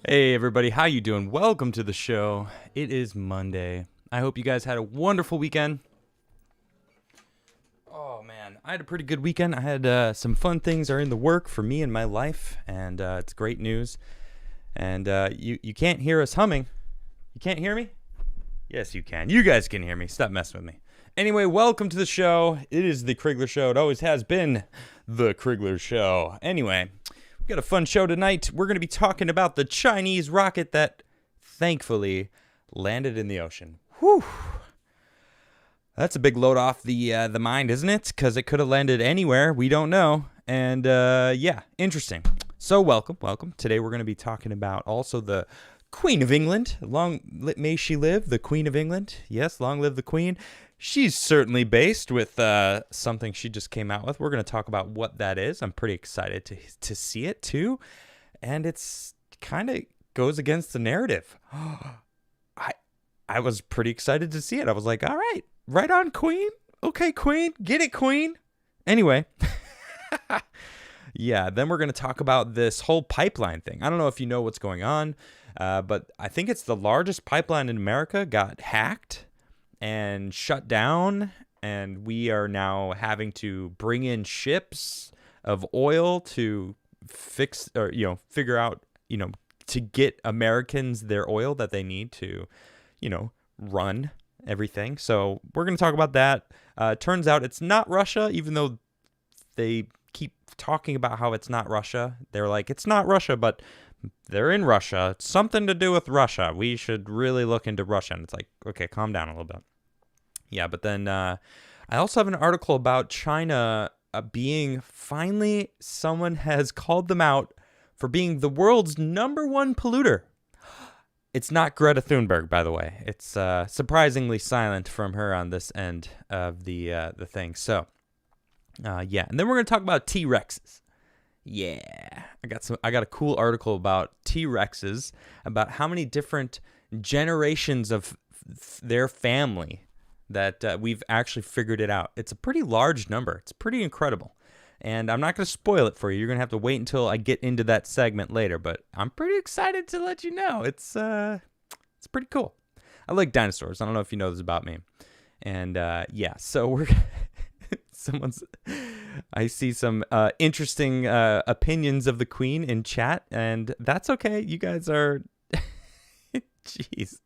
Hey everybody, how you doing? Welcome to the show. It is Monday. I hope you guys had a wonderful weekend. Oh man, I had a pretty good weekend. I had some fun things are in the work for me and my life, and it's great news. And you can't hear us humming. You can't hear me? Yes, you can. You guys can hear me. Stop messing with me. Anyway, welcome to the show. It is the Crigler Show. It always has been the Crigler Show. Anyway, we've got a fun show tonight. We're going to be talking about the Chinese rocket that thankfully landed in the ocean. Whew. That's a big load off the mind, isn't it? Because it could have landed anywhere. We don't know. And yeah, interesting. So welcome. Today we're going to be talking about also the Queen of England. Long may she live, the Queen of England. Yes, long live the Queen. She's certainly based with something she just came out with. We're going to talk about what that is. I'm pretty excited to see it too. And it's kind of goes against the narrative. I was pretty excited to see it. I was like, all right, right on, Queen. Okay, Queen. Get it, Queen. Anyway. Yeah, then we're going to talk about this whole pipeline thing. I don't know if you know what's going on, but I think it's the largest pipeline in America got hacked and shut down, and we are now having to bring in ships of oil to fix or figure out to get Americans their oil that they need to run everything. So we're going to talk about that. Turns out it's not Russia, even though they keep talking about how it's not Russia. They're like, it's not Russia, but they're in Russia. It's something to do with Russia. We should really look into Russia. And it's like, okay, calm down a little bit. Yeah, but then I also have an article about China being finally someone has called them out for being the world's #1 polluter. It's not Greta Thunberg, by the way. It's surprisingly silent from her on this end of the thing. So, yeah, and then we're gonna talk about T-Rexes. Yeah, I got a cool article about T-Rexes, about how many different generations of their family that we've actually figured it out. It's a pretty large number. It's pretty incredible. And I'm not going to spoil it for you. You're going to have to wait until I get into that segment later. But I'm pretty excited to let you know. It's pretty cool. I like dinosaurs. I don't know if you know this about me. And yeah, so we're... I see some interesting opinions of the Queen in chat. And that's okay. You guys are... Jeez.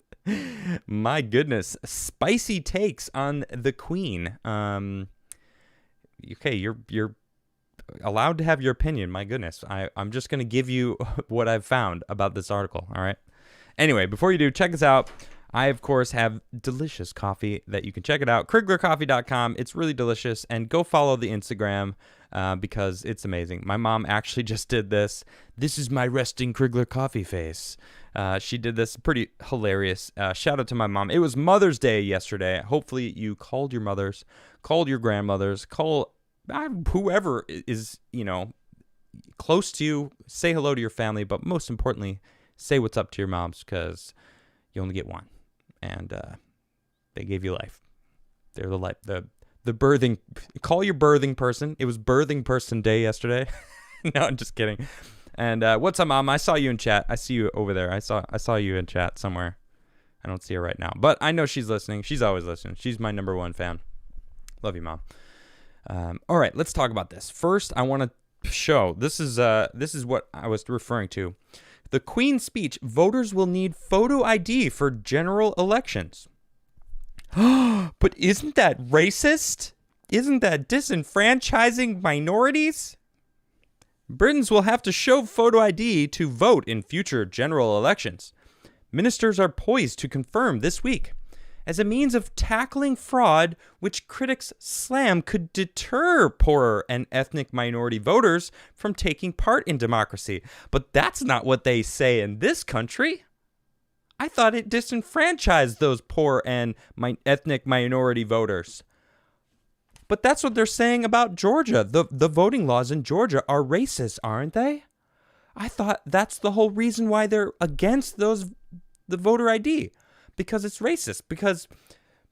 My goodness, spicy takes on the Queen. Okay, you're allowed to have your opinion. My goodness, I'm just gonna give you what I've found about this article. All right. Anyway, before you do, check this out. I of course have delicious coffee that you can check it out. CriglerCoffee.com. It's really delicious, and go follow the Instagram because it's amazing. My mom actually just did this. This is my resting Crigler coffee face. She did this, pretty hilarious. Shout out to my mom. It was Mother's Day yesterday. Hopefully you called your mothers, called your grandmothers, call whoever is, close to you. Say hello to your family, but most importantly, say what's up to your moms because you only get one. And they gave you life. They're the life. The birthing. Call your birthing person. It was birthing person day yesterday. No, I'm just kidding. And what's up, Mom? I saw you in chat. I see you over there. I saw you in chat somewhere. I don't see her right now, but I know she's listening. She's always listening. She's my #1 fan. Love you, Mom. All right, let's talk about this. First, I want to show. This is what I was referring to. The Queen's speech. Voters will need photo ID for general elections. But isn't that racist? Isn't that disenfranchising minorities? Britons will have to show photo ID to vote in future general elections. Ministers are poised to confirm this week. as a means of tackling fraud, which critics slam could deter poorer and ethnic minority voters from taking part in democracy. But that's not what they say in this country. I thought it disenfranchised those poor and ethnic minority voters. But that's what they're saying about Georgia. The voting laws in Georgia are racist, aren't they? I thought that's the whole reason why they're against the voter ID. Because it's racist. Because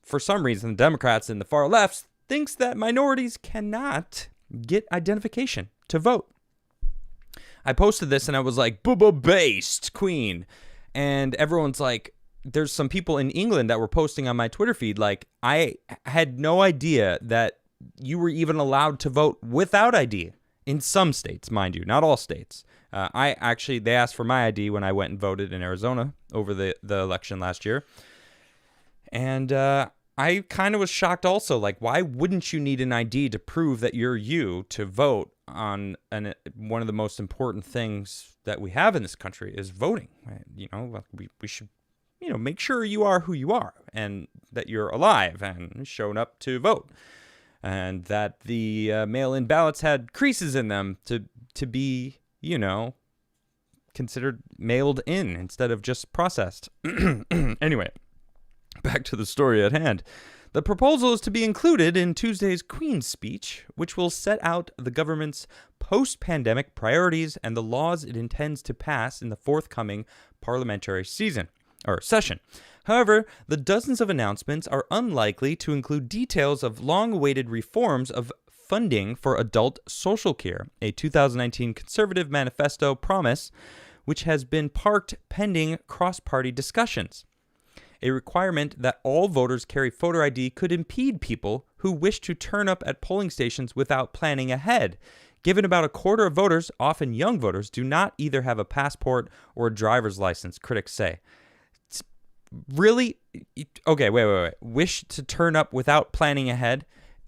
for some reason, the Democrats and the far left thinks that minorities cannot get identification to vote. I posted this and I was like, "Booba-based queen." And everyone's like, there's some people in England that were posting on my Twitter feed like, I had no idea that you were even allowed to vote without ID in some states, mind you, not all states. They asked for my ID when I went and voted in Arizona over the election last year. And I kind of was shocked also. Like, why wouldn't you need an ID to prove that you're you to vote on one of the most important things that we have in this country is voting? You know, we should, you know, make sure you are who you are and that you're alive and shown up to vote. And that the mail-in ballots had creases in them to be, you know, considered mailed in instead of just processed. Anyway, back to the story at hand. The proposal is to be included in Tuesday's Queen's speech, which will set out the government's post-pandemic priorities and the laws it intends to pass in the forthcoming parliamentary session. However, the dozens of announcements are unlikely to include details of long-awaited reforms of funding for adult social care, a 2019 Conservative manifesto promise which has been parked pending cross-party discussions. A requirement that all voters carry photo ID could impede people who wish to turn up at polling stations without planning ahead, given about a quarter of voters, often young voters, do not either have a passport or a driver's license, critics say. Really? Okay, wait. Wish to turn up without planning ahead?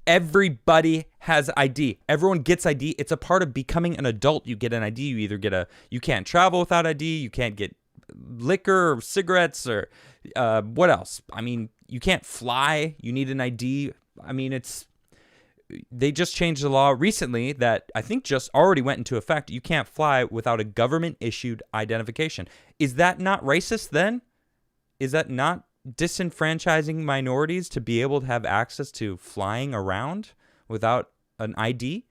Everybody has ID. Everyone gets ID. It's a part of becoming an adult. You get an ID. You either you can't travel without ID. You can't get liquor or cigarettes or what else? I mean, you can't fly. You need an ID. I mean, they just changed the law recently that I think just already went into effect. You can't fly without a government-issued identification. Is that not racist then? Is that not disenfranchising minorities to be able to have access to flying around without an ID?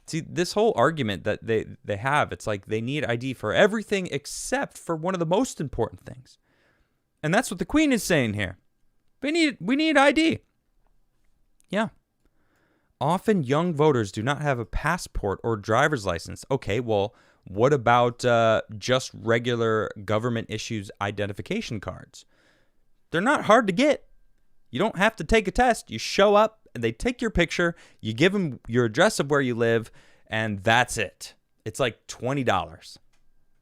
See, this whole argument that they have, it's like they need ID for everything except for one of the most important things. And that's what the Queen is saying here. We need ID. Yeah. Often young voters do not have a passport or driver's license. Okay, well, what about just regular government issues identification cards? They're not hard to get. You don't have to take a test. You show up, and they take your picture. You give them your address of where you live, and that's it. It's like $20.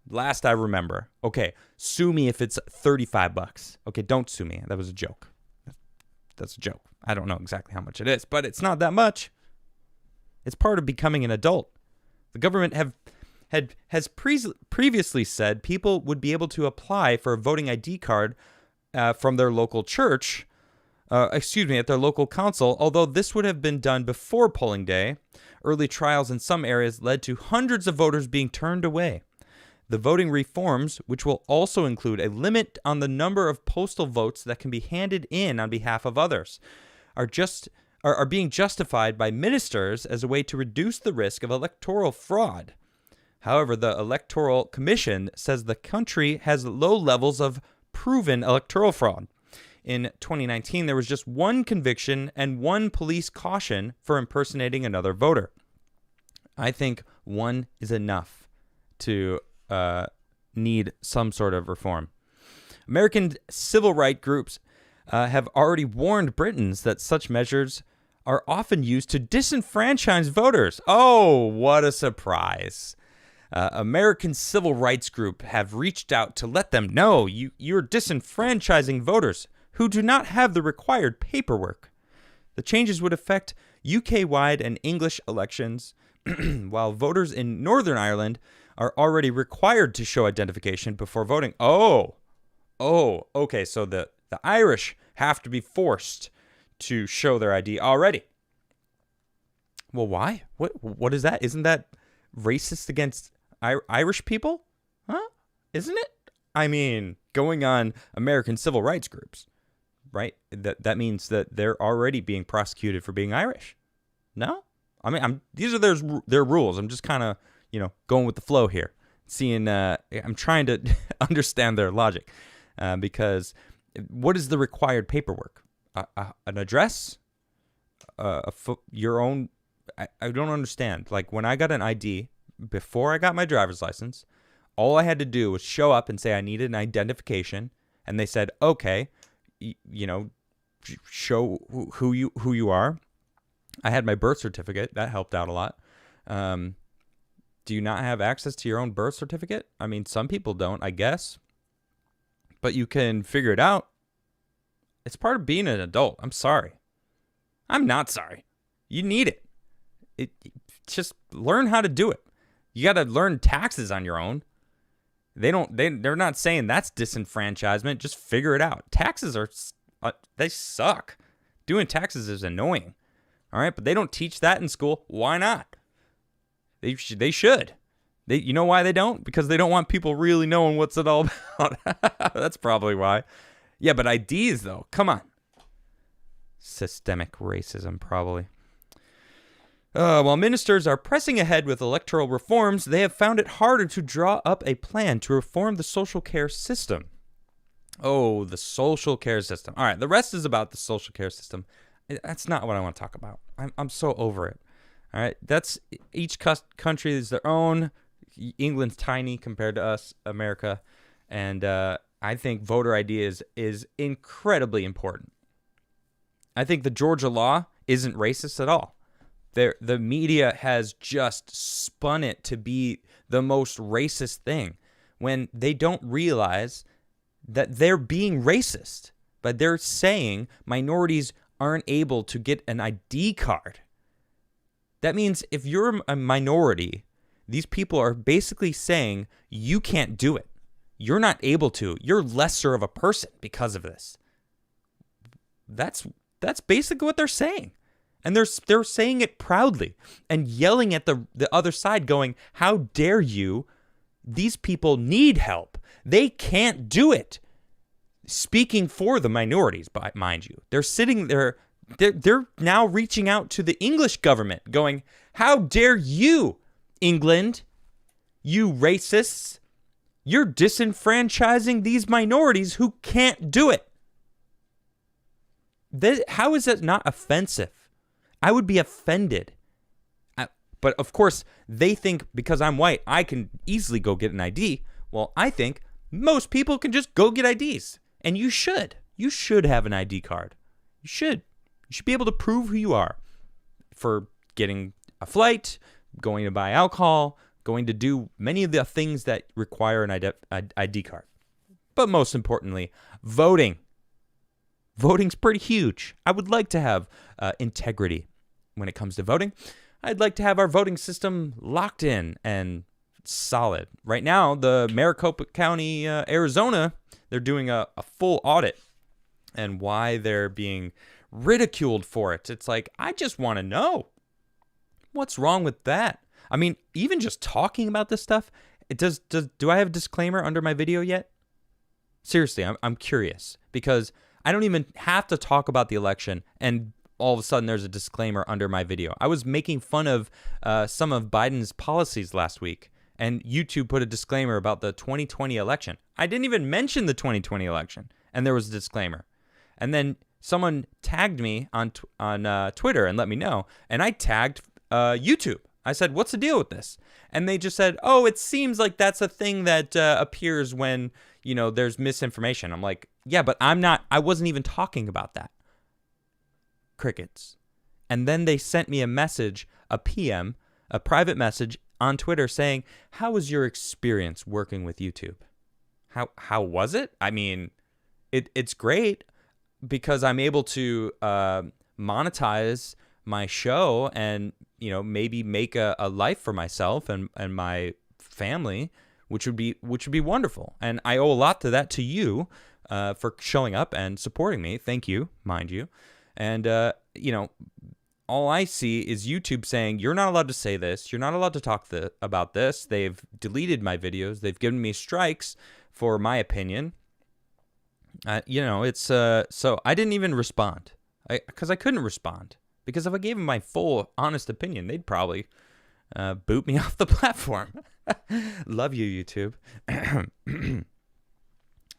Last I remember. Okay, sue me if it's $35. Okay, don't sue me. That was a joke. That's a joke. I don't know exactly how much it is, but it's not that much. It's part of becoming an adult. The government has previously said people would be able to apply for a voting ID card from their local church, at their local council, although this would have been done before polling day. Early trials in some areas led to hundreds of voters being turned away. The voting reforms, which will also include a limit on the number of postal votes that can be handed in on behalf of others, are being justified by ministers as a way to reduce the risk of electoral fraud. However, the Electoral Commission says the country has low levels of proven electoral fraud. In 2019, there was just one conviction and one police caution for impersonating another voter. I think one is enough to need some sort of reform. American civil rights groups have already warned Britons that such measures are often used to disenfranchise voters. Oh, what a surprise. American civil rights group have reached out to let them know you're disenfranchising voters who do not have the required paperwork. The changes would affect UK-wide and English elections, while voters in Northern Ireland are already required to show identification before voting. Oh, okay, so the The Irish have to be forced to show their ID already. Well, why? What is that? Isn't that racist against Irish people? Huh? Isn't it? I mean, going on American civil rights groups, right? That means that they're already being prosecuted for being Irish. No? I mean, these are their rules. I'm just kind of, going with the flow here. I'm trying to understand their logic, because what is the required paperwork? An address? Your own? I don't understand. Like, when I got an ID before I got my driver's license, all I had to do was show up and say I needed an identification, and they said, okay, show who you are. I had my birth certificate. That helped out a lot. Do you not have access to your own birth certificate? I mean, some people don't, I guess. But you can figure it out. It's part of being an adult. I'm sorry. I'm not sorry. You need it. Just learn how to do it. You got to learn taxes on your own. They're not saying that's disenfranchisement. Just figure it out. Taxes they suck. Doing taxes is annoying. All right, but they don't teach that in school. Why not? They should. You know why they don't? Because they don't want people really knowing what's it all about. That's probably why. Yeah, but IDs though, come on. Systemic racism, probably. While ministers are pressing ahead with electoral reforms, they have found it harder to draw up a plan to reform the social care system. Oh, the social care system. All right, the rest is about the social care system. That's not what I want to talk about. I'm so over it. All right, that's each country is their own. England's tiny compared to us, America, and I think voter ID is incredibly important. I think the Georgia law isn't racist at all. The media has just spun it to be the most racist thing when they don't realize that they're being racist. But they're saying minorities aren't able to get an ID card. That means if you're a minority, these people are basically saying you can't do it. You're not able to. You're lesser of a person because of this. That's basically what they're saying. And they're saying it proudly and yelling at the other side going, how dare you? These people need help. They can't do it. Speaking for the minorities, mind you. They're sitting there. They're now reaching out to the English government going, how dare you, England, you racists? You're disenfranchising these minorities who can't do it. How is that not offensive? I would be offended. But of course, they think because I'm white, I can easily go get an ID. Well, I think most people can just go get IDs. And you should. You should have an ID card. You should. You should be able to prove who you are for getting a flight, going to buy alcohol, going to do many of the things that require an ID card. But most importantly, voting. Voting's pretty huge. I would like to have integrity when it comes to voting. I'd like to have our voting system locked in and solid. Right now, the Maricopa County, Arizona, they're doing a full audit, and why they're being ridiculed for it. It's like, I just want to know what's wrong with that. I mean, even just talking about this stuff, do I have a disclaimer under my video yet? Seriously, I'm curious, because I don't even have to talk about the election, and all of a sudden there's a disclaimer under my video. I was making fun of some of Biden's policies last week, and YouTube put a disclaimer about the 2020 election. I didn't even mention the 2020 election, and there was a disclaimer. And then someone tagged me on Twitter and let me know, and I tagged YouTube. I said, what's the deal with this? And they just said, oh, it seems like that's a thing that appears when, there's misinformation. I'm like, yeah, but I wasn't even talking about that. Crickets. And then they sent me a message, a PM, a private message on Twitter saying, how was your experience working with YouTube? How was it? I mean, it's great because I'm able to monetize my show and, maybe make a life for myself and my family, which would be wonderful. And I owe a lot to that to you for showing up and supporting me. Thank you, mind you. And, all I see is YouTube saying, you're not allowed to say this. You're not allowed to talk about this. They've deleted my videos. They've given me strikes for my opinion. It's so I didn't even respond because I couldn't respond, because if I gave them my full honest opinion, they'd probably boot me off the platform. Love you, YouTube.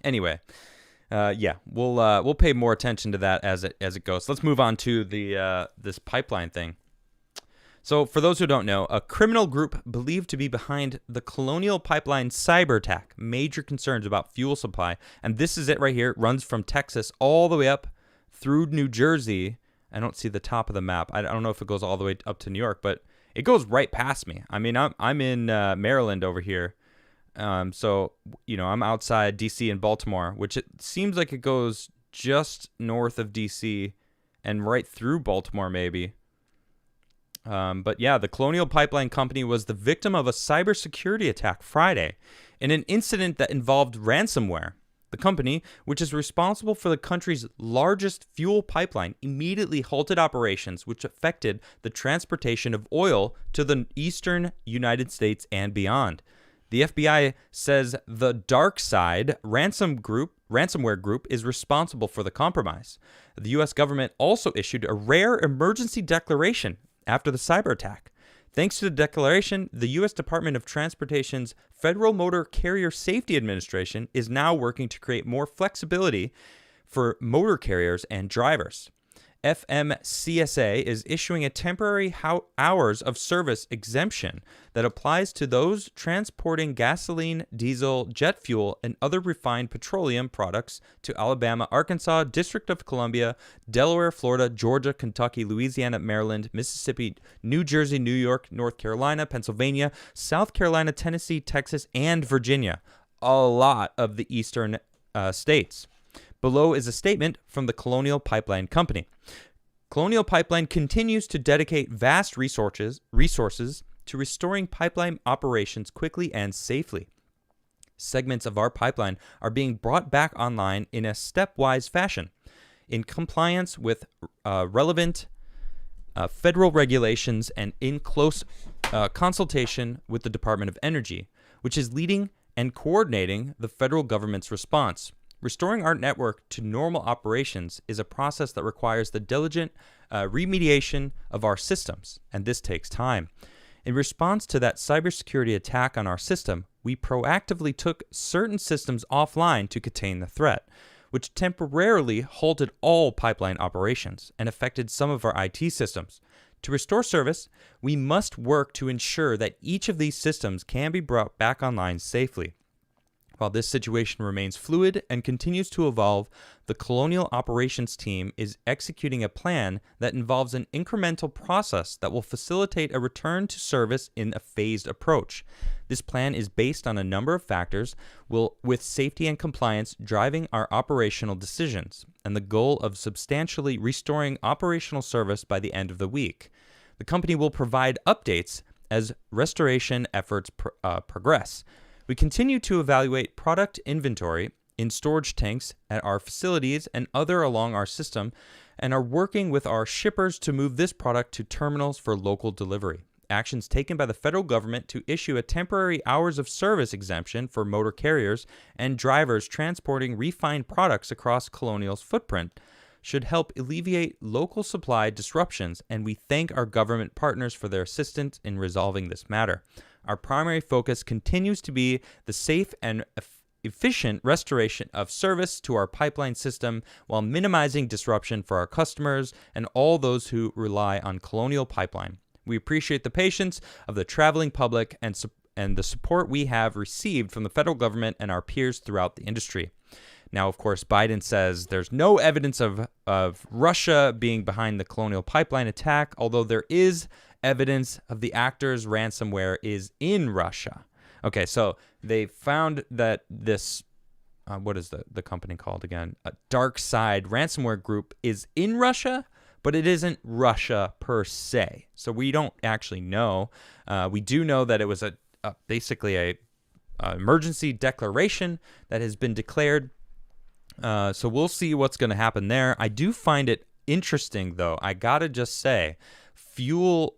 Anyway, we'll pay more attention to that as it goes. Let's move on to the this pipeline thing. So, for those who don't know, a criminal group believed to be behind the Colonial Pipeline cyber attack. Major concerns about fuel supply, and this is it right here. It runs from Texas all the way up through New Jersey. I don't see the top of the map. I don't know if it goes all the way up to New York, but it goes right past me. I mean, I'm in Maryland over here. So, I'm outside D.C. and Baltimore, which it seems like it goes just north of D.C. and right through Baltimore, maybe. But yeah, the Colonial Pipeline Company was the victim of a cybersecurity attack Friday in an incident that involved ransomware. The company, which is responsible for the country's largest fuel pipeline, immediately halted operations, which affected the transportation of oil to the eastern United States and beyond. The FBI says the Dark Side ransomware group is responsible for the compromise. The U.S. government also issued a rare emergency declaration after the cyber attack. Thanks to the declaration, the U.S. Department of Transportation's Federal Motor Carrier Safety Administration is now working to create more flexibility for motor carriers and drivers. FMCSA is issuing a temporary hours of service exemption that applies to those transporting gasoline, diesel, jet fuel, and other refined petroleum products to Alabama, Arkansas, District of Columbia, Delaware, Florida, Georgia, Kentucky, Louisiana, Maryland, Mississippi, New Jersey, New York, North Carolina, Pennsylvania, South Carolina, Tennessee, Texas, and Virginia. A lot of the eastern states. Below is a statement from the Colonial Pipeline Company. Colonial Pipeline continues to dedicate vast resources to restoring pipeline operations quickly and safely. Segments of our pipeline are being brought back online in a stepwise fashion, in compliance with relevant federal regulations and in close consultation with the Department of Energy, which is leading and coordinating the federal government's response. Restoring our network to normal operations is a process that requires the diligent remediation of our systems, and this takes time. In response to that cybersecurity attack on our system, we proactively took certain systems offline to contain the threat, which temporarily halted all pipeline operations and affected some of our IT systems. To restore service, we must work to ensure that each of these systems can be brought back online safely. While this situation remains fluid and continues to evolve, the Colonial Operations Team is executing a plan that involves an incremental process that will facilitate a return to service in a phased approach. This plan is based on a number of factors, with safety and compliance driving our operational decisions, and the goal of substantially restoring operational service by the end of the week. The company will provide updates as restoration efforts progress. We continue to evaluate product inventory in storage tanks at our facilities and other along our system, and are working with our shippers to move this product to terminals for local delivery. Actions taken by the federal government to issue a temporary hours of service exemption for motor carriers and drivers transporting refined products across Colonial's footprint should help alleviate local supply disruptions, and we thank our government partners for their assistance in resolving this matter. Our primary focus continues to be the safe and efficient restoration of service to our pipeline system while minimizing disruption for our customers and all those who rely on Colonial Pipeline. We appreciate the patience of the traveling public and the support we have received from the federal government and our peers throughout the industry. Now, of course, Biden says there's no evidence of Russia being behind the Colonial Pipeline attack, although there is evidence of the actor's ransomware is in Russia. Okay, so they found that this, what is the company called again? A Dark Side ransomware group is in Russia, but it isn't Russia per se. So we don't actually know. We do know that it was basically a emergency declaration that has been declared. So we'll see what's going to happen there. I do find it interesting, though. I got to just say, fuel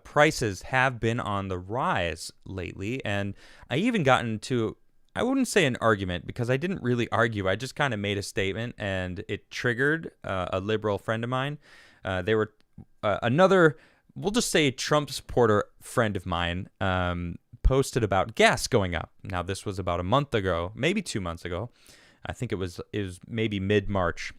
prices have been on the rise lately. And I even got into, I wouldn't say an argument because I didn't really argue. I just kind of made a statement and it triggered a liberal friend of mine. They were another, we'll just say Trump supporter friend of mine posted about gas going up. Now, this was about a month ago, maybe 2 months ago. I think it was maybe mid-March.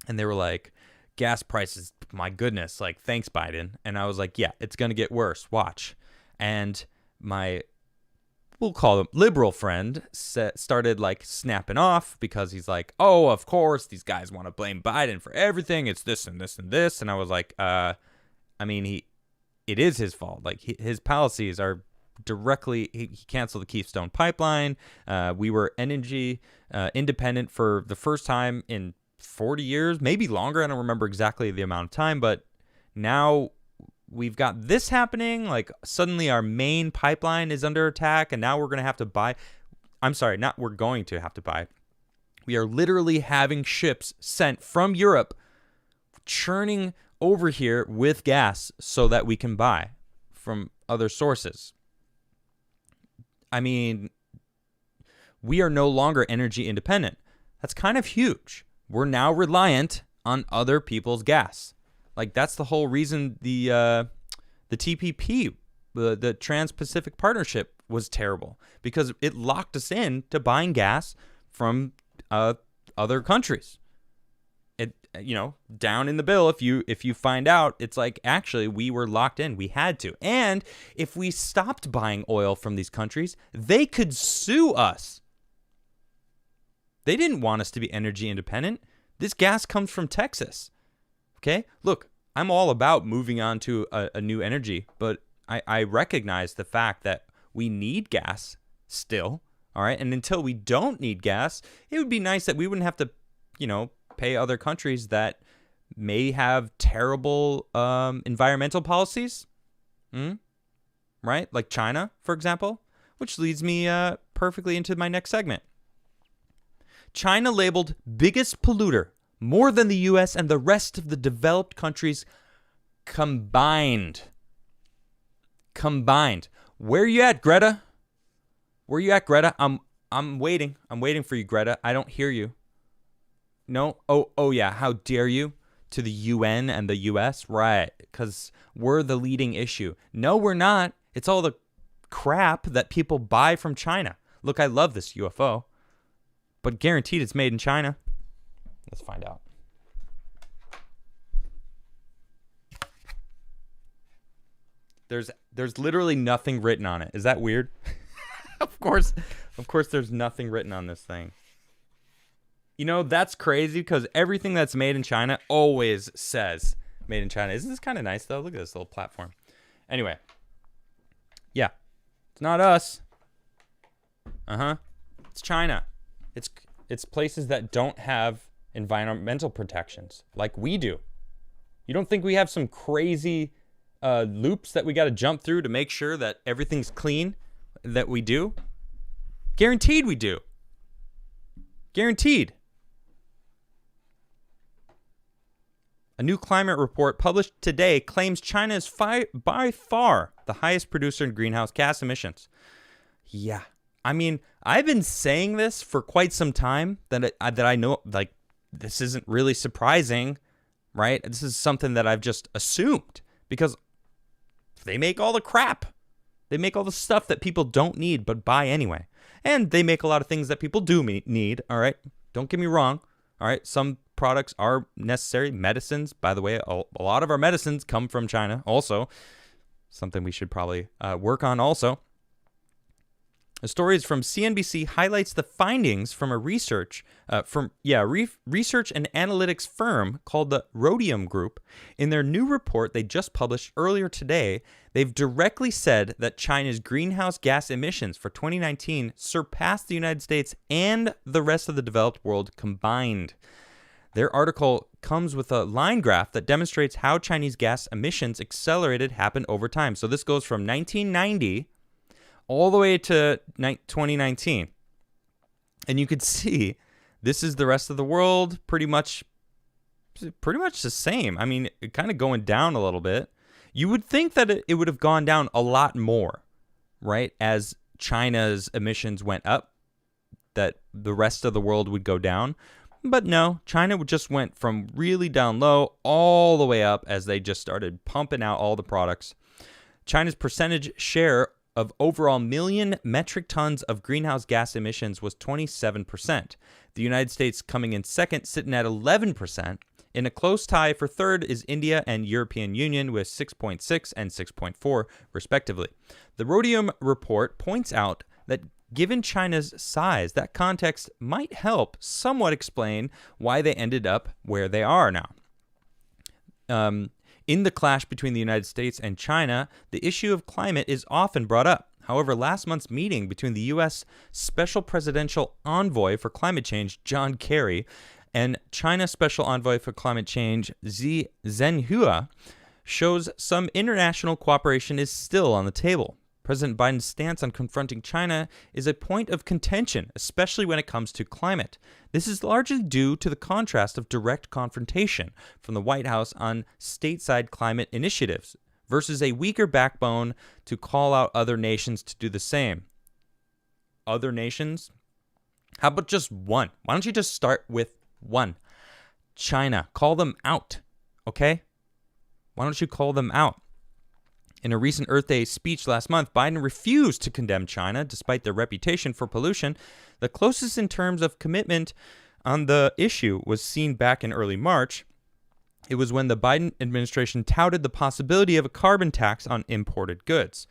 And they were like, gas prices, my goodness, like, thanks, Biden. And I was like, yeah, it's going to get worse. Watch. And my, we'll call him liberal friend, started like snapping off because he's like, oh, of course, these guys want to blame Biden for everything. It's this and this and this. And I was like, I mean, it is his fault. Like, his policies are directly, he canceled the Keystone Pipeline. We were energy independent for the first time in 40 years, maybe longer. I don't remember exactly the amount of time, but now we've got this happening. Like, suddenly our main pipeline is under attack, and now we're going to have to buy. I'm sorry, not we're going to have to buy. We are literally having ships sent from Europe churning over here with gas so that we can buy from other sources. I mean, we are no longer energy independent. That's kind of huge. We're now reliant on other people's gas. Like, that's the whole reason the TPP, the Trans-Pacific Partnership, was terrible, because it locked us in to buying gas from other countries. It, down in the bill, if you find out, it's like, actually, we were locked in. We had to. And if we stopped buying oil from these countries, they could sue us. They didn't want us to be energy independent. This gas comes from Texas. Okay? Look, I'm all about moving on to a new energy, but I recognize the fact that we need gas still. All right? And until we don't need gas, it would be nice that we wouldn't have to, pay other countries that may have terrible environmental policies. Right? Like China, for example, which leads me perfectly into my next segment. China labeled biggest polluter, more than the U.S. and the rest of the developed countries combined. Where you at, Greta? Where you at, Greta? I'm waiting. I'm waiting for you, Greta. I don't hear you. No? Oh yeah. How dare you? To the UN and the US? Right. Because we're the leading issue. No, we're not. It's all the crap that people buy from China. Look, I love this UFO, but guaranteed it's made in China. Let's find out. There's literally nothing written on it. Is that weird? Of course there's nothing written on this thing. That's crazy, because everything that's made in China always says made in China. Isn't this kind of nice, though? Look at this little platform. Anyway. Yeah. It's not us. It's China. It's places that don't have environmental protections like we do. You don't think we have some crazy loops that we got to jump through to make sure that everything's clean? That we do? Guaranteed we do. Guaranteed. A new climate report published today claims China is by far the highest producer in greenhouse gas emissions. Yeah. I mean, I've been saying this for quite some time, that I know, like, this isn't really surprising, right? This is something that I've just assumed, because they make all the crap. They make all the stuff that people don't need but buy anyway. And they make a lot of things that people do need, all right? Don't get me wrong, all right? Some products are necessary. Medicines, by the way, a lot of our medicines come from China also. Something we should probably work on also. A story from CNBC highlights the findings from a research and analytics firm called the Rhodium Group. In their new report they just published earlier today, they've directly said that China's greenhouse gas emissions for 2019 surpassed the United States and the rest of the developed world combined. Their article comes with a line graph that demonstrates how Chinese gas emissions happened over time. So this goes from 1990 all the way to 2019. And you could see This is the rest of the world, pretty much the same. I mean, it kind of going down a little bit. You would think that it would have gone down a lot more, right? As China's emissions went up, that the rest of the world would go down. But no, China just went from really down low all the way up as they just started pumping out all the products. China's percentage share of overall million metric tons of greenhouse gas emissions was 27%. The United States coming in second, sitting at 11%. In a close tie for third is India and European Union with 6.6 and 6.4 respectively. The Rhodium report points out that given China's size, that context might help somewhat explain why they ended up where they are now. In the clash between the United States and China, the issue of climate is often brought up. However, last month's meeting between the U.S. Special Presidential Envoy for Climate Change, John Kerry, and China Special Envoy for Climate Change, Xi Zhenhua, shows some international cooperation is still on the table. President Biden's stance on confronting China is a point of contention, especially when it comes to climate. This is largely due to the contrast of direct confrontation from the White House on stateside climate initiatives versus a weaker backbone to call out other nations to do the same. Other nations? How about just one? Why don't you just start with one? China. Call them out, okay? Why don't you call them out? In a recent Earth Day speech last month, Biden refused to condemn China despite their reputation for pollution. The closest in terms of commitment on the issue was seen back in early March. It was when the Biden administration touted the possibility of a carbon tax on imported goods.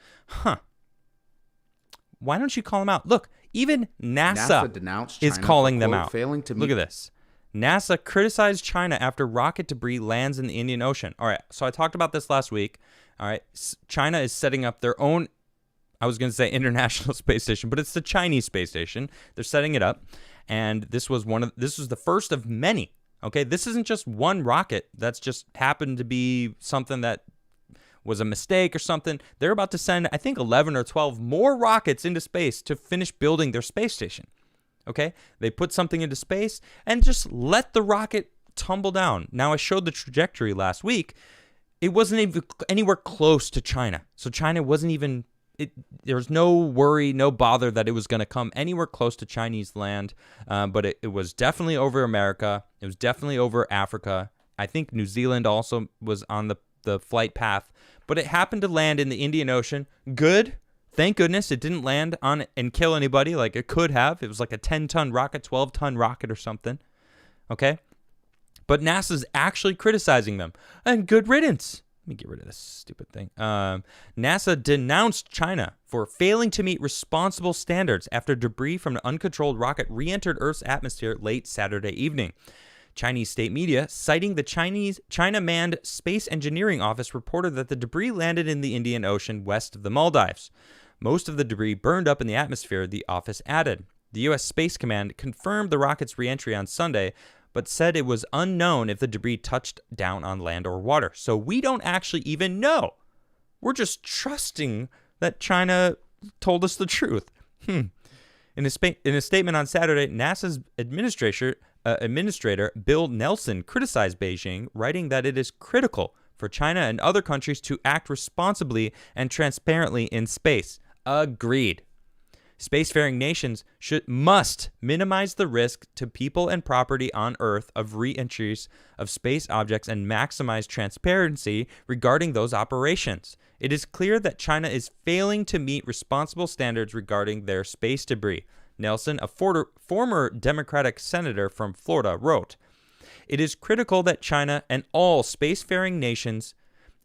Why don't you call them out? Look, even NASA denounced is China calling for, them quote, out. failing to Look at this. NASA criticized China after rocket debris lands in the Indian Ocean. All right, so I talked about this last week. All right, China is setting up their own, I was going to say international space station, but it's the Chinese space station. They're setting it up, and this was the first of many. Okay, this isn't just one rocket that's just happened to be something that was a mistake or something. They're about to send, I think, 11 or 12 more rockets into space to finish building their space station. Okay, they put something into space and just let the rocket tumble down. Now, I showed the trajectory last week. It wasn't even anywhere close to China. So China wasn't even, there was no worry, no bother that it was going to come anywhere close to Chinese land. But it was definitely over America. It was definitely over Africa. I think New Zealand also was on the flight path. But it happened to land in the Indian Ocean. Good. Thank goodness it didn't land on and kill anybody like it could have. It was like a 10-ton rocket, 12-ton rocket or something. Okay? But NASA's actually criticizing them. And good riddance. Let me get rid of this stupid thing. NASA denounced China for failing to meet responsible standards after debris from an uncontrolled rocket re-entered Earth's atmosphere late Saturday evening. Chinese state media, citing the China Manned Space Engineering Office, reported that the debris landed in the Indian Ocean west of the Maldives. Most of the debris burned up in the atmosphere, the office added. The U.S. Space Command confirmed the rocket's re-entry on Sunday, but said it was unknown if the debris touched down on land or water. So we don't actually even know. We're just trusting that China told us the truth. In a statement on Saturday, NASA's administrator Bill Nelson criticized Beijing, writing that it is critical for China and other countries to act responsibly and transparently in space. Agreed. Spacefaring nations must minimize the risk to people and property on Earth of re-entries of space objects and maximize transparency regarding those operations. It is clear that China is failing to meet responsible standards regarding their space debris. Nelson, a former Democratic senator from Florida, wrote, "It is critical that China and all spacefaring nations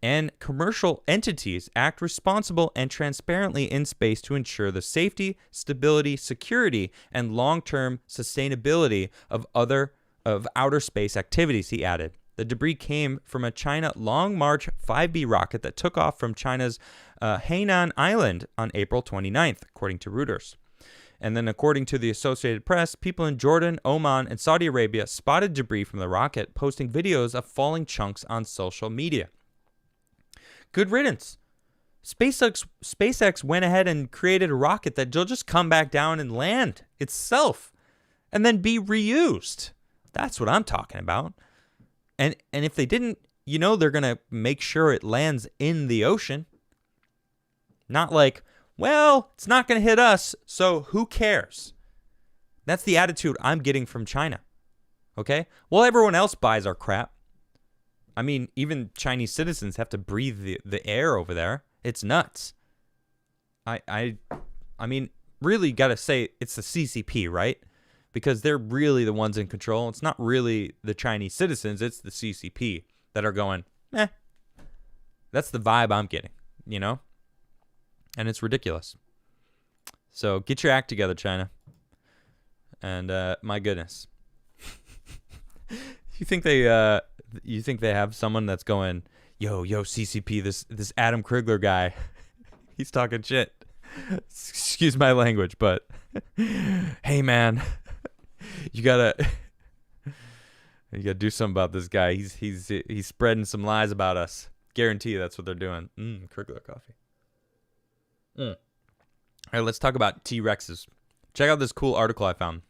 and commercial entities act responsible and transparently in space to ensure the safety, stability, security, and long-term sustainability of outer space activities," he added. The debris came from a China Long March 5B rocket that took off from China's Hainan Island on April 29th, according to Reuters. And then according to the Associated Press, people in Jordan, Oman, and Saudi Arabia spotted debris from the rocket, posting videos of falling chunks on social media. Good riddance. SpaceX went ahead and created a rocket that will just come back down and land itself. and then be reused. That's what I'm talking about. And if they didn't, they're going to make sure it lands in the ocean. Not like, well, it's not going to hit us, so who cares? That's the attitude I'm getting from China. Okay? Well, everyone else buys our crap. I mean, even Chinese citizens have to breathe the air over there. It's nuts. I mean, really got to say it's the CCP, right? Because they're really the ones in control. It's not really the Chinese citizens. It's the CCP that are going, That's the vibe I'm getting, And it's ridiculous. So get your act together, China. And my goodness. You think they have someone that's going, yo, CCP, this Adam Crigler guy, he's talking shit. Excuse my language, but hey, man, you gotta do something about this guy. He's spreading some lies about us. Guarantee that's what they're doing. Crigler coffee. All right, let's talk about T-Rexes. Check out this cool article I found.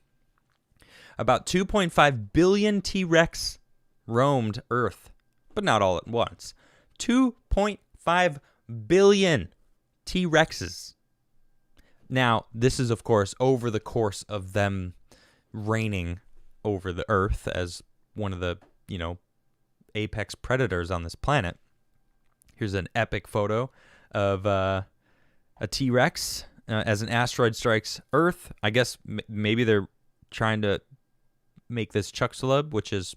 About 2.5 billion T-Rex roamed Earth, but not all at once. 2.5 billion T-Rexes. Now, this is, of course, over the course of them reigning over the Earth as one of the, apex predators on this planet. Here's an epic photo of a T-Rex as an asteroid strikes Earth. I guess maybe they're trying to make this Chicxulub, which is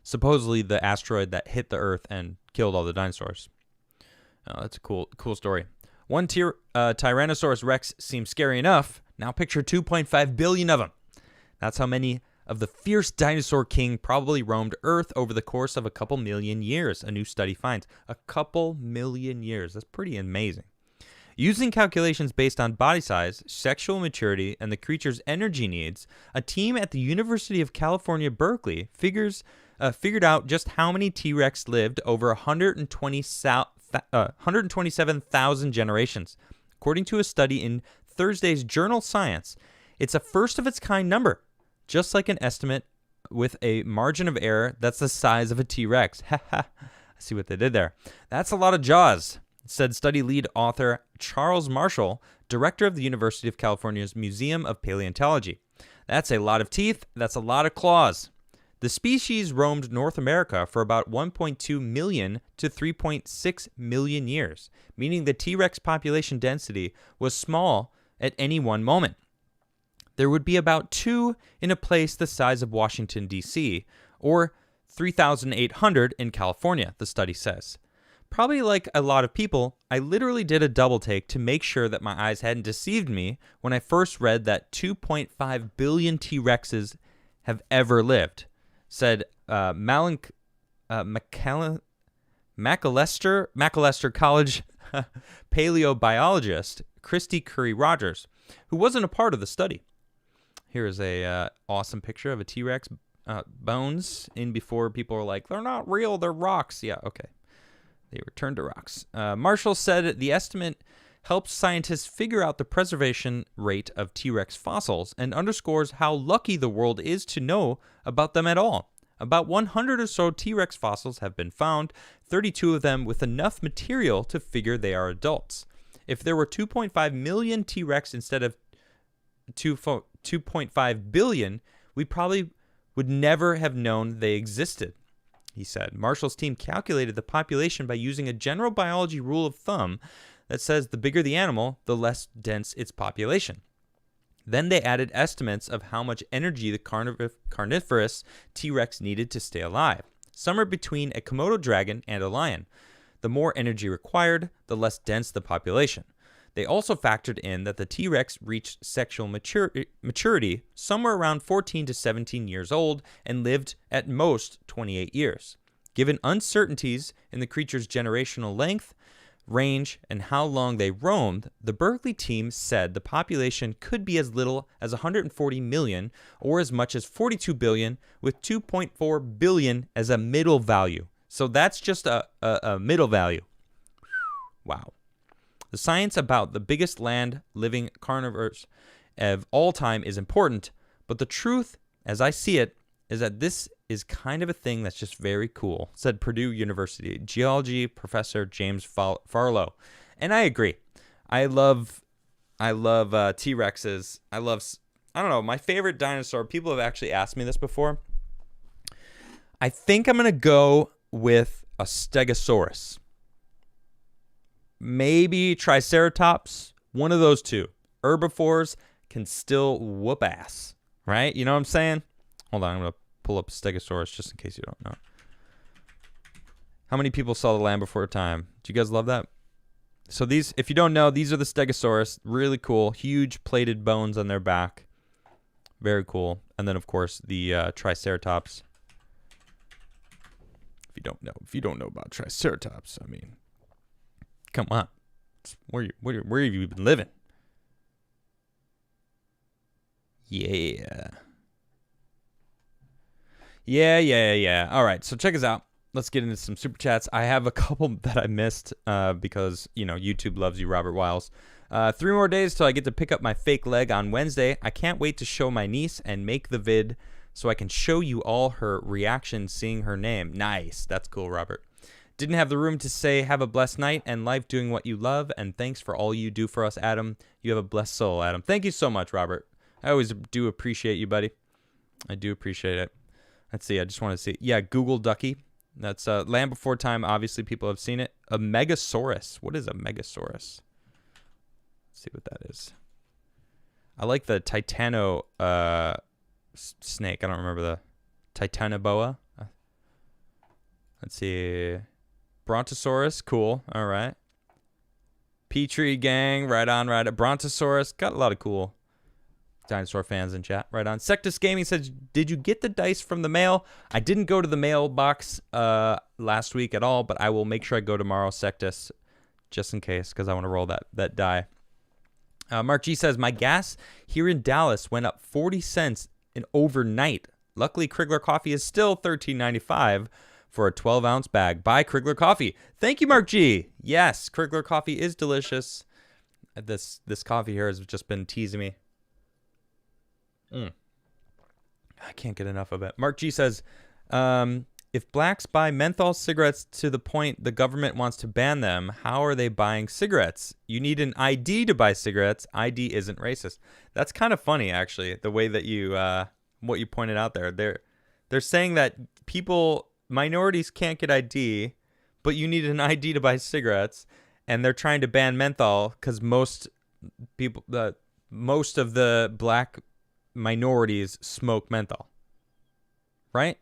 supposedly the asteroid that hit the Earth and killed all the dinosaurs. That's a cool story. One Tyrannosaurus Rex seems scary enough. Now picture 2.5 billion of them. That's how many of the fierce dinosaur king probably roamed Earth over the course of a couple million years, a new study finds. A couple million years. That's pretty amazing. Using calculations based on body size, sexual maturity, and the creature's energy needs, a team at the University of California, Berkeley figured out just how many T-Rex lived over 127,000 generations. According to a study in Thursday's journal Science, it's a first-of-its-kind number, just like an estimate with a margin of error that's the size of a T-Rex. I see what they did there. That's a lot of jaws, said study lead author Charles Marshall, director of the University of California's Museum of Paleontology. That's a lot of teeth. That's a lot of claws. The species roamed North America for about 1.2 million to 3.6 million years, meaning the T-Rex population density was small at any one moment. There would be about 2 in a place the size of Washington, D.C., or 3,800 in California, the study says. Probably like a lot of people, I literally did a double take to make sure that my eyes hadn't deceived me when I first read that 2.5 billion T-Rexes have ever lived, said Macalester College paleobiologist Christy Curry Rogers, who wasn't a part of the study. Here is a awesome picture of a T-Rex bones in before people are like, they're not real, they're rocks. Yeah, okay. They returned to rocks. Marshall said the estimate helps scientists figure out the preservation rate of T-Rex fossils and underscores how lucky the world is to know about them at all. About 100 or so T-Rex fossils have been found, 32 of them with enough material to figure they are adults. If there were 2.5 million T-Rex instead of 2.5 billion, we probably would never have known they existed, he said. Marshall's team calculated the population by using a general biology rule of thumb that says the bigger the animal, the less dense its population. Then they added estimates of how much energy the carnivorous T-Rex needed to stay alive, somewhere between a Komodo dragon and a lion. The more energy required, the less dense the population. They also factored in that the T-Rex reached sexual maturity somewhere around 14 to 17 years old and lived at most 28 years. Given uncertainties in the creature's generational length, range, and how long they roamed, the Berkeley team said the population could be as little as 140 million or as much as 42 billion, with 2.4 billion as a middle value. So that's just a middle value. Wow. The science about the biggest land-living carnivores of all time is important, but the truth as I see it, is that this is kind of a thing that's just very cool, said Purdue University geology professor James Farlow. And I agree. I love T-Rexes. I don't know, my favorite dinosaur, people have actually asked me this before. I think I'm going to go with a Stegosaurus. Maybe Triceratops, one of those two. Herbivores can still whoop ass, right? You know what I'm saying? Hold on, I'm going to pull up Stegosaurus just in case you don't know. How many people saw The Land Before Time? Do you guys love that? So these, if you don't know, these are the Stegosaurus. Really cool. Huge plated bones on their back. Very cool. And then, of course, the Triceratops. If you don't know about Triceratops, I mean, come on. Where have you been living? Yeah. Yeah. All right, so check us out. Let's get into some super chats. I have a couple that I missed because, YouTube loves you, Robert Wiles. 3 more days till I get to pick up my fake leg on Wednesday. I can't wait to show my niece and make the vid so I can show you all her reaction seeing her name. Nice. That's cool, Robert. Didn't have the room to say have a blessed night and life doing what you love, and thanks for all you do for us, Adam. You have a blessed soul, Adam. Thank you so much, Robert. I always do appreciate you, buddy. I do appreciate it. Let's see. I just want to see. Yeah, Google Ducky. That's Land Before Time. Obviously, people have seen it. A Megasaurus. What is a Megasaurus? Let's see what that is. I like the Titano snake. I don't remember the Titanoboa. Let's see. Brontosaurus. Cool. All right. Petrie gang. Right on. Brontosaurus. Got a lot of cool dinosaur fans in chat. Right on. Sectus Gaming says, did you get the dice from the mail? I didn't go to the mailbox last week at all, but I will make sure I go tomorrow, Sectus, just in case, because I want to roll that die. Mark G says, my gas here in Dallas went up 40 cents in overnight. Luckily, Crigler coffee is still $13.95 for a 12-ounce bag. Buy Crigler coffee. Thank you, Mark G. Yes, Crigler coffee is delicious. This coffee here has just been teasing me. I can't get enough of it. Mark G says, if blacks buy menthol cigarettes to the point the government wants to ban them, how are they buying cigarettes? You need an ID to buy cigarettes. ID isn't racist. That's kind of funny, actually, the way that you, what you pointed out there. They're saying that minorities can't get ID, but you need an ID to buy cigarettes, and they're trying to ban menthol because most of the black minorities smoke menthol, right?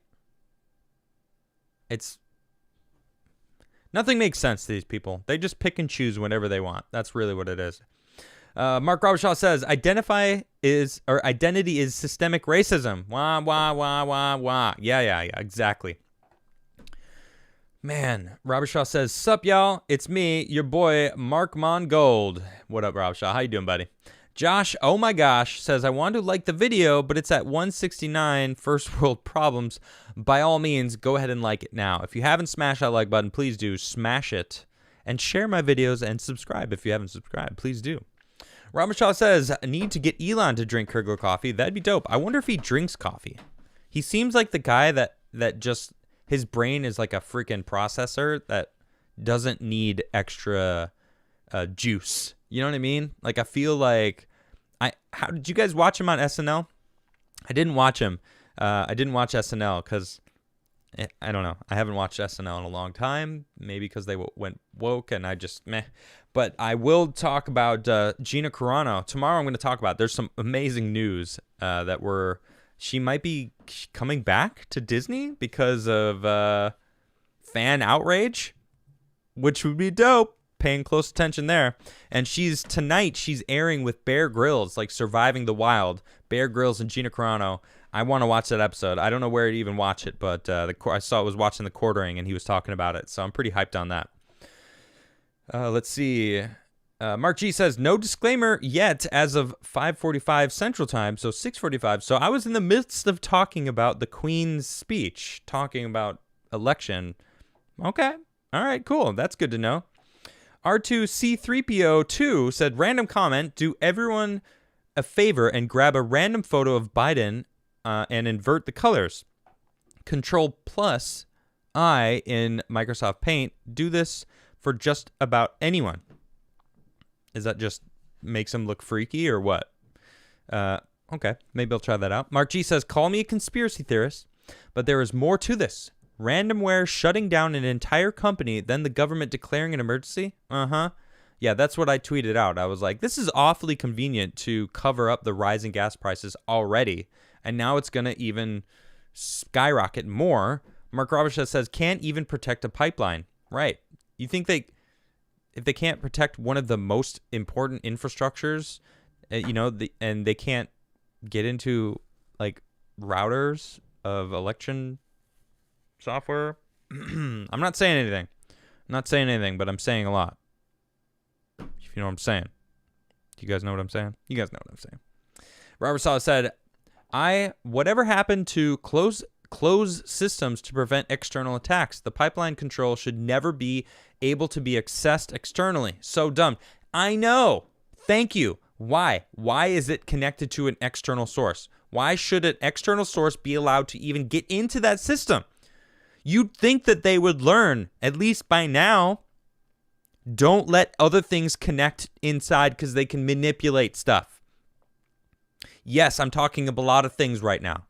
Nothing makes sense to these people. They just pick and choose whenever they want. That's really what it is. Mark Robershaw says, identity is systemic racism. Wah. Yeah, exactly. Man, Robershaw says, sup, y'all? It's me, your boy, Mark Mongold. What up, Robershaw? How you doing, buddy? Josh, oh my gosh, says, I want to like the video, but it's at 169, first world problems. By all means, go ahead and like it now. If you haven't smashed that like button, please do. Smash it. And share my videos and subscribe if you haven't subscribed. Please do. Robert Shaw says, I need to get Elon to drink Crigler coffee. That'd be dope. I wonder if he drinks coffee. He seems like the guy that just, his brain is like a freaking processor that doesn't need extra juice. You know what I mean? Like, I feel like how did you guys watch him on SNL? I didn't watch him. I didn't watch SNL because I don't know. I haven't watched SNL in a long time. Maybe because they went woke and I just meh. But I will talk about Gina Carano tomorrow. I'm going to talk about. There's some amazing news that she might be coming back to Disney because of fan outrage, which would be dope. Paying close attention there. And tonight she's airing with Bear Grylls, like Surviving the Wild. Bear Grylls and Gina Carano. I want to watch that episode. I don't know where to even watch it, but I saw it was watching The Quartering and he was talking about it, so I'm pretty hyped on that. Let's see. Mark G says, no disclaimer yet as of 5:45 Central Time, so 6:45. So I was in the midst of talking about the Queen's speech, talking about election. Okay. All right, cool. That's good to know. R2C3PO2 said, random comment, do everyone a favor and grab a random photo of Biden and invert the colors. Control plus I in Microsoft Paint do this for just about anyone. Is that just makes them look freaky or what? Okay, maybe I'll try that out. Mark G says, call me a conspiracy theorist, but there is more to this. Randomware shutting down an entire company, then the government declaring an emergency? Yeah, that's what I tweeted out. I was like, this is awfully convenient to cover up the rising gas prices already, and now it's going to even skyrocket more. Mark Roberts says, can't even protect a pipeline. Right. You think if they can't protect one of the most important infrastructures, and they can't get into like routers of election software? I'm not saying anything. But I'm saying a lot. If you know what I'm saying. Do you guys know what I'm saying? You guys know what I'm saying. Robert Sala said, whatever happened to close systems to prevent external attacks? The pipeline control should never be able to be accessed externally. So dumb. I know. Thank you. Why? Why is it connected to an external source? Why should an external source be allowed to even get into that system? You'd think that they would learn, at least by now. Don't let other things connect inside because they can manipulate stuff. Yes, I'm talking about a lot of things right now.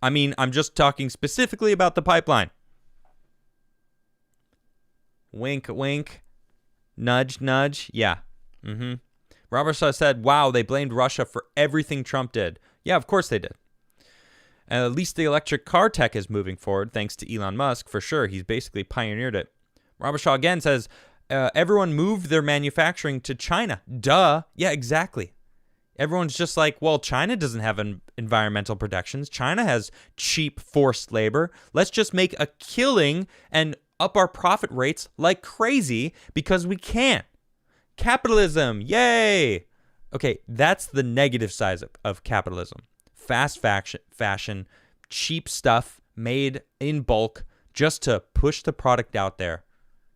I mean, I'm just talking specifically about the pipeline. Wink, wink. Nudge, nudge. Yeah. Robert Shaw said, wow, they blamed Russia for everything Trump did. Yeah, of course they did. At least the electric car tech is moving forward, thanks to Elon Musk, for sure. He's basically pioneered it. Robert Shaw again says, everyone moved their manufacturing to China. Duh. Yeah, exactly. Everyone's just like, well, China doesn't have environmental protections. China has cheap forced labor. Let's just make a killing and up our profit rates like crazy because we can. Capitalism, yay! Okay, that's the negative side of capitalism. Fast fashion, cheap stuff made in bulk just to push the product out there.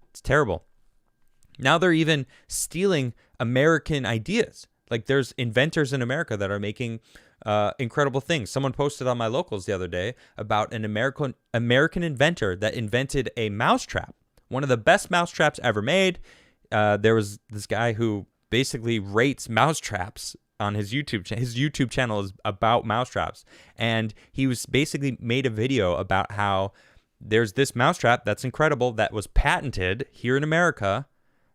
It's terrible. Now they're even stealing American ideas. Like there's inventors in America that are making incredible things. Someone posted on my locals the other day about an American inventor that invented a mousetrap. One of the best mousetraps ever made. There was this guy who basically rates mousetraps on his YouTube channel. His YouTube channel is about mousetraps. And he was basically made a video about how there's this mousetrap that's incredible that was patented here in America.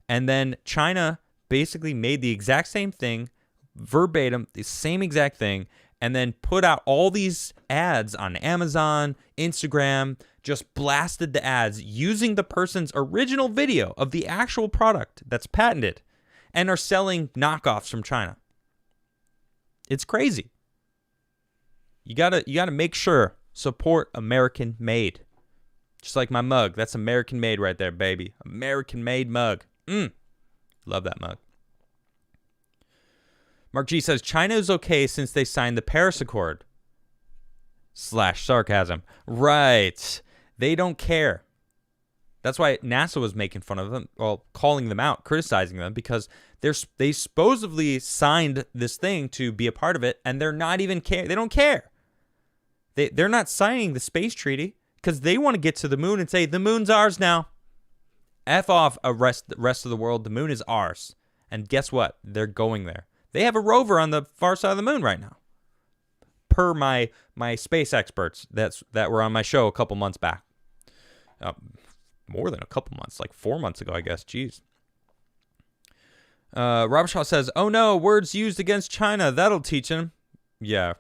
And then China basically made the exact same thing, verbatim, the same exact thing, and then put out all these ads on Amazon, Instagram, just blasted the ads using the person's original video of the actual product that's patented and are selling knockoffs from China. It's crazy. You gotta make sure, support American made. Just like my mug. That's American made right there, baby. American made mug. Love that mug. Mark G says, China is okay since they signed the Paris Accord. /sarcasm. Right. They don't care. That's why NASA was making fun of them, well, calling them out, criticizing them, because they supposedly signed this thing to be a part of it, and they're not even care. They don't care. They're not signing the space treaty because they want to get to the moon and say, the moon's ours now. F off the rest of the world. The moon is ours. And guess what? They're going there. They have a rover on the far side of the moon right now. Per my space experts that were on my show a couple months back. More than a couple months, like 4 months ago, I guess. Jeez. Robert Shaw says, oh no, words used against China. That'll teach him. Yeah.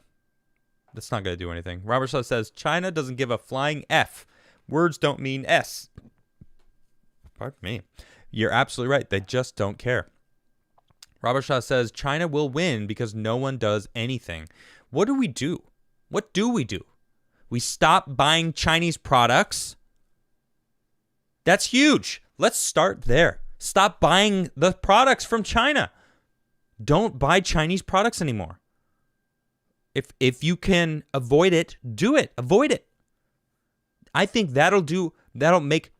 That's not going to do anything. Robert Shaw says, China doesn't give a flying F. Words don't mean S. Pardon me. You're absolutely right. They just don't care. Robert Shaw says, China will win because no one does anything. What do we do? What do we do? We stop buying Chinese products? That's huge. Let's start there. Stop buying the products from China. Don't buy Chinese products anymore. If you can avoid it, do it. Avoid it. I think that'll make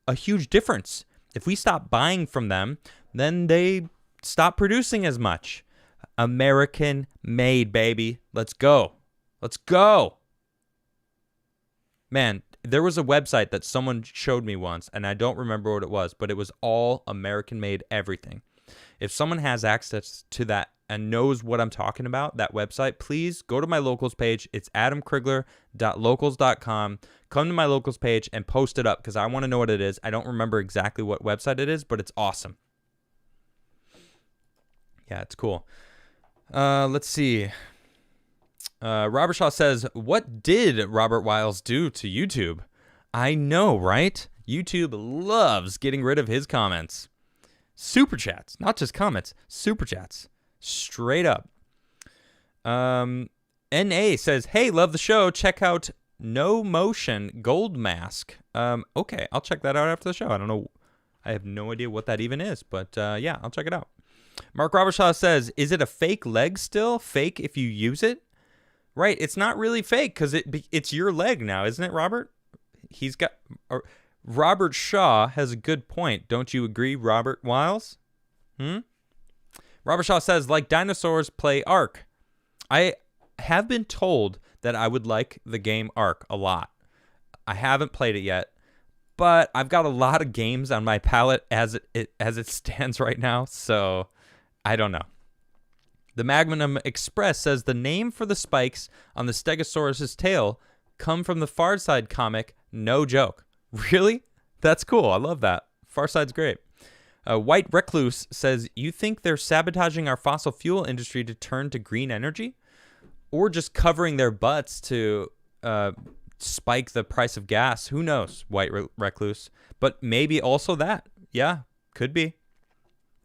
a huge difference. If we stop buying from them, then they stop producing as much. American made, baby. Let's go. Let's go. Man, there was a website that someone showed me once, and I don't remember what it was, but it was all American-made everything. If someone has access to that and knows what I'm talking about, that website, please go to my locals page. It's adamcrigler.locals.com. Come to my locals page and post it up because I want to know what it is. I don't remember exactly what website it is, but it's awesome. Yeah, it's cool. Let's see. Robert Shaw says, what did Robert Wiles do to YouTube? I know, right? YouTube loves getting rid of his comments. Super chats, not just comments, super chats. Straight up. NA says, hey, love the show. Check out No Motion Gold Mask. Okay, I'll check that out after the show. I don't know. I have no idea what that even is, but yeah, I'll check it out. Mark Robershaw says, is it a fake leg still? Fake if you use it? Right, it's not really fake because it's your leg now, isn't it, Robert? Robert Shaw has a good point. Don't you agree, Robert Wiles? Robert Shaw says, like dinosaurs play Ark. I have been told that I would like the game Ark a lot. I haven't played it yet, but I've got a lot of games on my palette as it stands right now, so I don't know. The Magnum Express says the name for the spikes on the Stegosaurus's tail come from the Far Side comic. No joke. Really? That's cool. I love that. Far Side's great. White Recluse says, you think they're sabotaging our fossil fuel industry to turn to green energy? Or just covering their butts to spike the price of gas? Who knows, White Recluse? But maybe also that. Yeah, could be.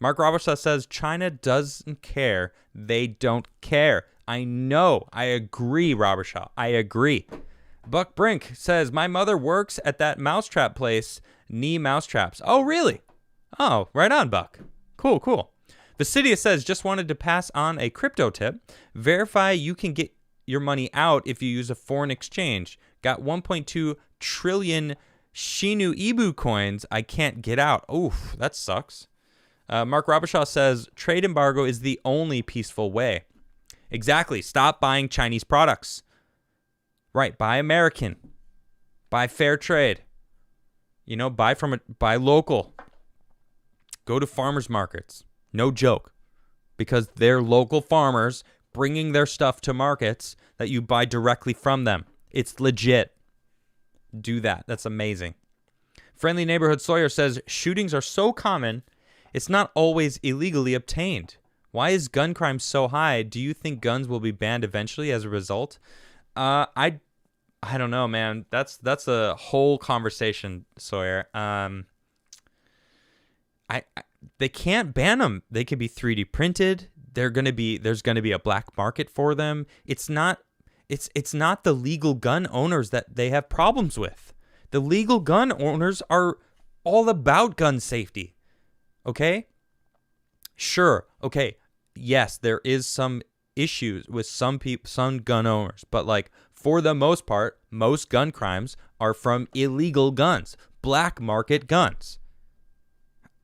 Mark Robertson says, China doesn't care. They don't care. I know. I agree, Robershaw. I agree. Buck Brink says, my mother works at that mousetrap place, Knee Mousetraps. Oh, really? Oh, right on, Buck. Cool, cool. Vicidia says, just wanted to pass on a crypto tip. Verify you can get your money out if you use a foreign exchange. Got 1.2 trillion Shinu Ibu coins I can't get out. Oof, that sucks. Mark Robershaw says, trade embargo is the only peaceful way. Exactly. Stop buying Chinese products. Right. Buy American. Buy fair trade. You know, buy local. Go to farmers markets. No joke. Because they're local farmers bringing their stuff to markets that you buy directly from them. It's legit. Do that. That's amazing. Friendly Neighborhood Sawyer says, shootings are so common, it's not always illegally obtained. Why is gun crime so high? Do you think guns will be banned eventually as a result? I don't know, man. That's a whole conversation, Sawyer. They can't ban them. They can be 3D printed. There's gonna be a black market for them. It's not the legal gun owners that they have problems with. The legal gun owners are all about gun safety. Okay? Sure. Okay. Yes, there is some issues with some gun owners, but like for the most part, most gun crimes are from illegal guns, black market guns.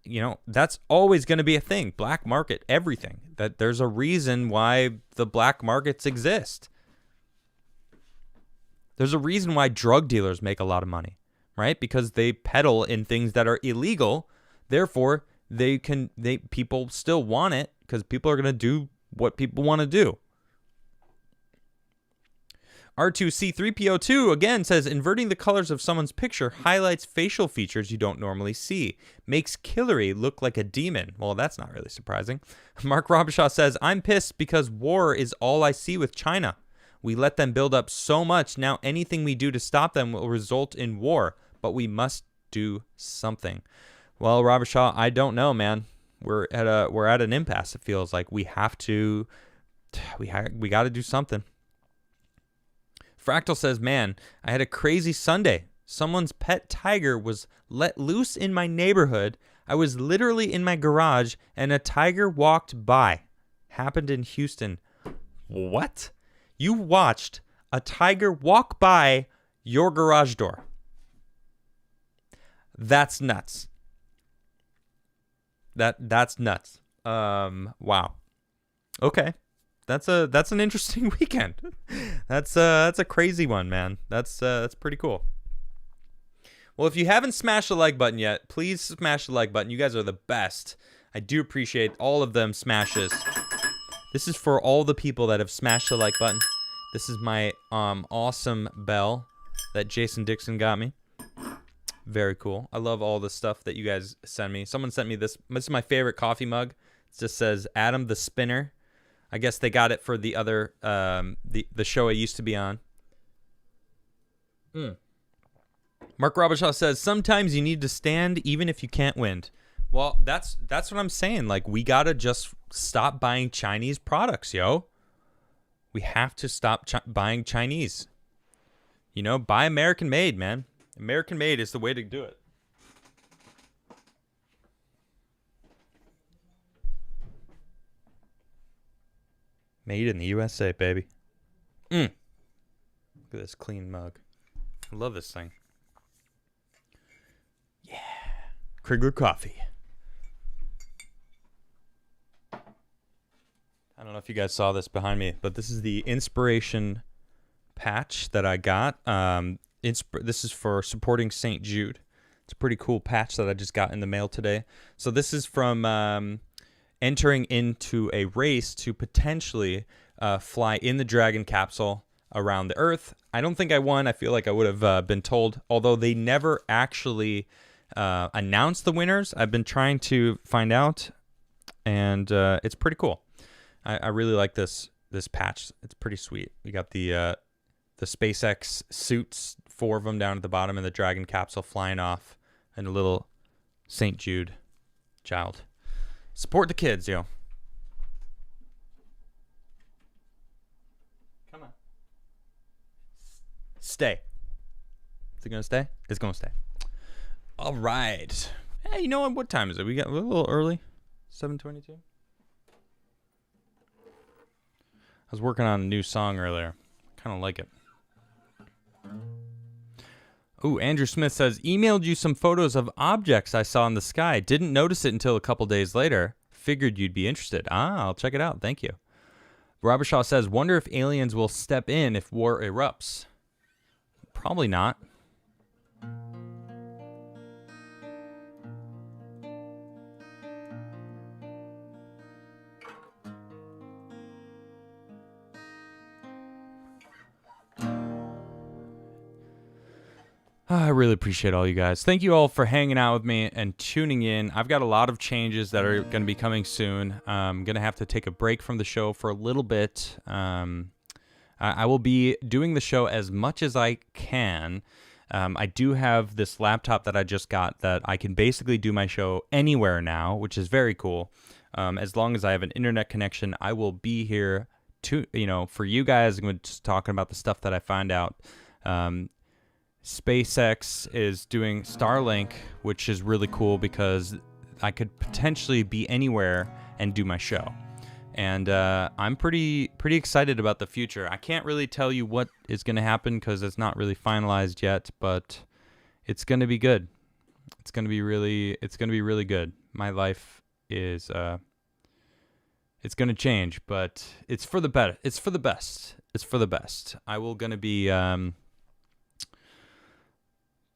You know, that's always going to be a thing. Black market, everything. That there's a reason why the black markets exist. There's a reason why drug dealers make a lot of money, right? Because they peddle in things that are illegal. Therefore, people still want it because people are going to do what people want to do. R2C3PO2 again says, inverting the colors of someone's picture highlights facial features you don't normally see. Makes Hillary look like a demon. Well, that's not really surprising. Mark Robershaw says, I'm pissed because war is all I see with China. We let them build up so much. Now anything we do to stop them will result in war, but we must do something. Well, Robershaw, I don't know, man. We're at an impasse. It feels like we got to do something. Fractal says, man, I had a crazy Sunday. Someone's pet tiger was let loose in my neighborhood. I was literally in my garage and a tiger walked by. Happened in Houston. What? You watched a tiger walk by your garage door? That's nuts. That's nuts. Wow. Okay. that's an interesting weekend. That's a crazy one, man. That's pretty cool. Well, if you haven't smashed the like button yet, please smash the like button. You guys are the best. I do appreciate all of them smashes. This is for all the people that have smashed the like button. This is my awesome bell that Jason Dixon got me. Very cool. I love all the stuff that you guys send me. Someone sent me this. This is my favorite coffee mug. It just says Adam the Spinner. I guess they got it for the other the show I used to be on. Mark Robichaud says, sometimes you need to stand even if you can't win. Well, that's what I'm saying. Like, we got to just stop buying Chinese products, yo. We have to stop buying Chinese. You know, buy American made, man. American made is the way to do it. Made in the USA, baby. Look at this clean mug. I love this thing. Yeah. Crigler coffee. I don't know if you guys saw this behind me, but this is the inspiration patch that I got. This is for supporting St. Jude. It's a pretty cool patch that I just got in the mail today. So this is from entering into a race to potentially fly in the Dragon capsule around the Earth. I don't think I won. I feel like I would have been told, although they never actually announced the winners. I've been trying to find out, and it's pretty cool. I really like this patch. It's pretty sweet. We got the SpaceX suits, 4 of them down at the bottom, and the Dragon capsule flying off, and a little St. Jude child. Support the kids, yo. Come on. Stay. Is it going to stay? It's going to stay. All right. Hey, you know what time is it? We got a little early. 7:22. I was working on a new song earlier. Kind of like it. Ooh, Andrew Smith says, emailed you some photos of objects I saw in the sky. Didn't notice it until a couple days later. Figured you'd be interested. I'll check it out. Thank you. Robert Shaw says, wonder if aliens will step in if war erupts. Probably not. I really appreciate all you guys. Thank you all for hanging out with me and tuning in. I've got a lot of changes that are going to be coming soon. I'm going to have to take a break from the show for a little bit. I will be doing the show as much as I can. I do have this laptop that I just got that I can basically do my show anywhere now, which is very cool. As long as I have an internet connection, I will be here to, for you guys. I'm just talking about the stuff that I find out. SpaceX is doing Starlink, which is really cool because I could potentially be anywhere and do my show. And I'm pretty excited about the future. I can't really tell you what is going to happen because it's not really finalized yet, but it's going to be good. It's going to be really good. My life is it's going to change, but it's for the better. It's for the best. It's for the best. I will going to be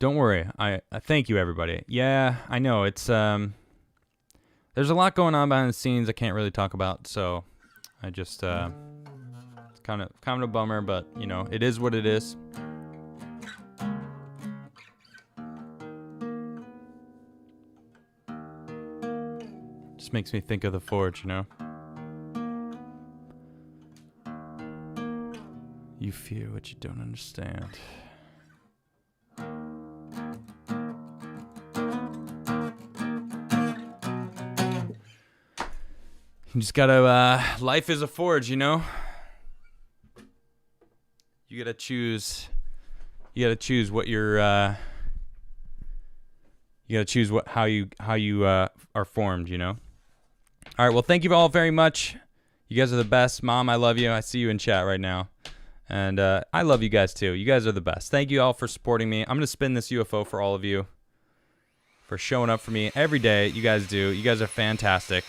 don't worry. I thank you, everybody. Yeah, I know. It's there's a lot going on behind the scenes I can't really talk about, so I just it's kind of a bummer, but it is what it is. Just makes me think of the Forge, You fear what you don't understand. You just gotta, life is a forge, You gotta choose what you're, you gotta choose how you are formed, All right, well, thank you all very much. You guys are the best. Mom, I love you. I see you in chat right now. And I love you guys too. You guys are the best. Thank you all for supporting me. I'm gonna spin this UFO for all of you, for showing up for me every day. You guys do. You guys are fantastic.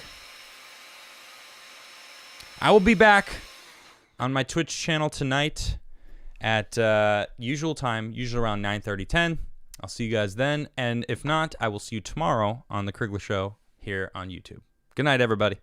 I will be back on my Twitch channel tonight at usual time, usually around 9:30, 10. I'll see you guys then. And if not, I will see you tomorrow on The Crigler Show here on YouTube. Good night, everybody.